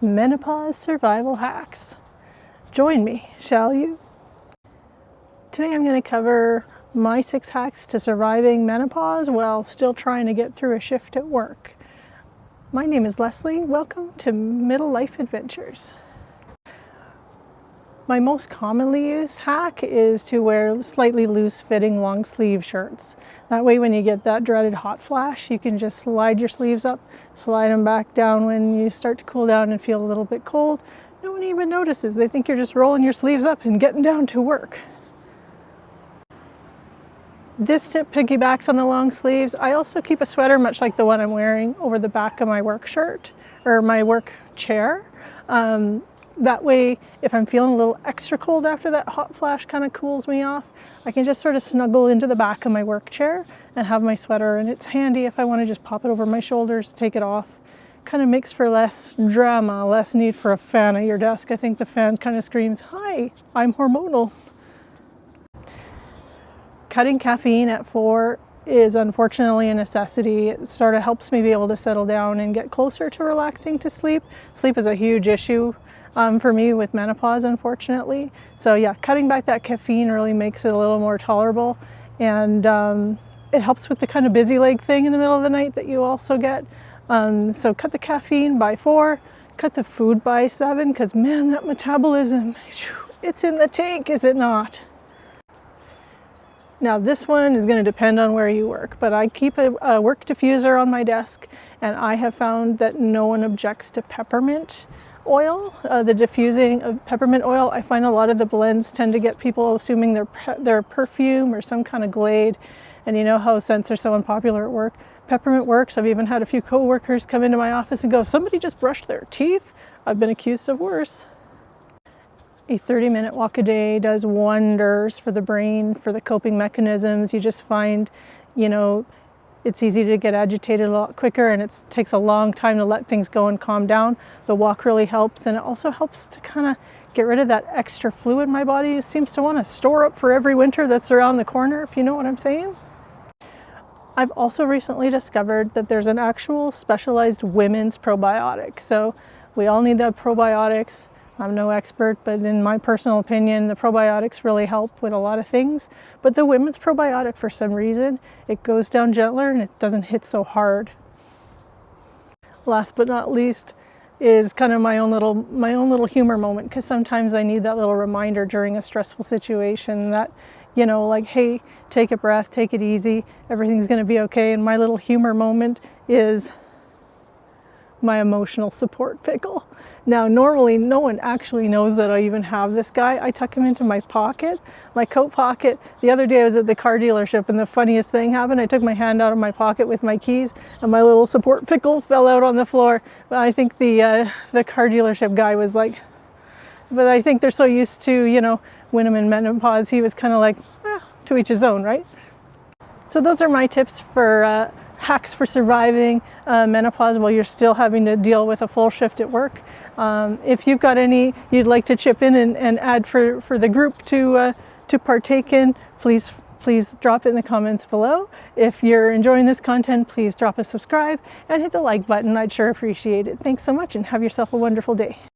Menopause survival hacks. Join me, shall you? Today I'm going to cover my 6 hacks to surviving menopause while still trying to get through a shift at work. My name is Leslie. Welcome to Middle Life Adventures. My most commonly used hack is to wear slightly loose fitting long sleeve shirts. That way when you get that dreaded hot flash, you can just slide your sleeves up, slide them back down when you start to cool down and feel a little bit cold. No one even notices. They think you're just rolling your sleeves up and getting down to work. This tip piggybacks on the long sleeves. I also keep a sweater much like the one I'm wearing over the back of my work shirt or my work chair. That way, if I'm feeling a little extra cold after that hot flash kind of cools me off, I can just sort of snuggle into the back of my work chair and have my sweater. And it's handy if I want to just pop it over my shoulders, take it off. Kind of makes for less drama, less need for a fan at your desk. I think the fan kind of screams, "Hi, I'm hormonal." Cutting caffeine at 4 is unfortunately a necessity. It sort of helps me be able to settle down and get closer to relaxing to sleep. Sleep is a huge issue for me with menopause, unfortunately. So yeah, cutting back that caffeine really makes it a little more tolerable, and it helps with the kind of busy leg thing in the middle of the night that you also get. So cut the caffeine by 4, cut the food by 7, because man, that metabolism, it's in the tank, is it not? Now this one is going to depend on where you work, but I keep a work diffuser on my desk, and I have found that no one objects to peppermint oil. The diffusing of peppermint oil, I find a lot of the blends tend to get people assuming they're perfume or some kind of Glade, and you know how scents are so unpopular at work. Peppermint works. I've even had a few co-workers come into my office and go, "Somebody just brushed their teeth." I've been accused of worse. A 30-minute walk a day does wonders for the brain, for the coping mechanisms. You just find, it's easy to get agitated a lot quicker, and it takes a long time to let things go and calm down. The walk really helps, and it also helps to kind of get rid of that extra fluid my body seems to want to store up for every winter that's around the corner, if you know what I'm saying. I've also recently discovered that there's an actual specialized women's probiotic. So we all need the probiotics. I'm no expert, but in my personal opinion, the probiotics really help with a lot of things. But the women's probiotic, for some reason, it goes down gentler and it doesn't hit so hard. Last but not least is kind of my own little humor moment, because sometimes I need that little reminder during a stressful situation that, like, hey, take a breath, take it easy, everything's going to be okay. And my little humor moment is my emotional support pickle. Now, normally no one actually knows that I even have this guy. I tuck him into my pocket, my coat pocket. The other day I was at the car dealership and the funniest thing happened. I took my hand out of my pocket with my keys and my little support pickle fell out on the floor. But I think the car dealership guy was like, but I think they're so used to, when I'm in menopause, he was kind of like, to each his own, right? So those are my tips for hacks for surviving menopause while you're still having to deal with a full shift at work. If you've got any you'd like to chip in and add for the group to partake in, please drop it in the comments below. If you're enjoying this content, please drop a subscribe and hit the like button. I'd sure appreciate it. Thanks so much, and have yourself a wonderful day.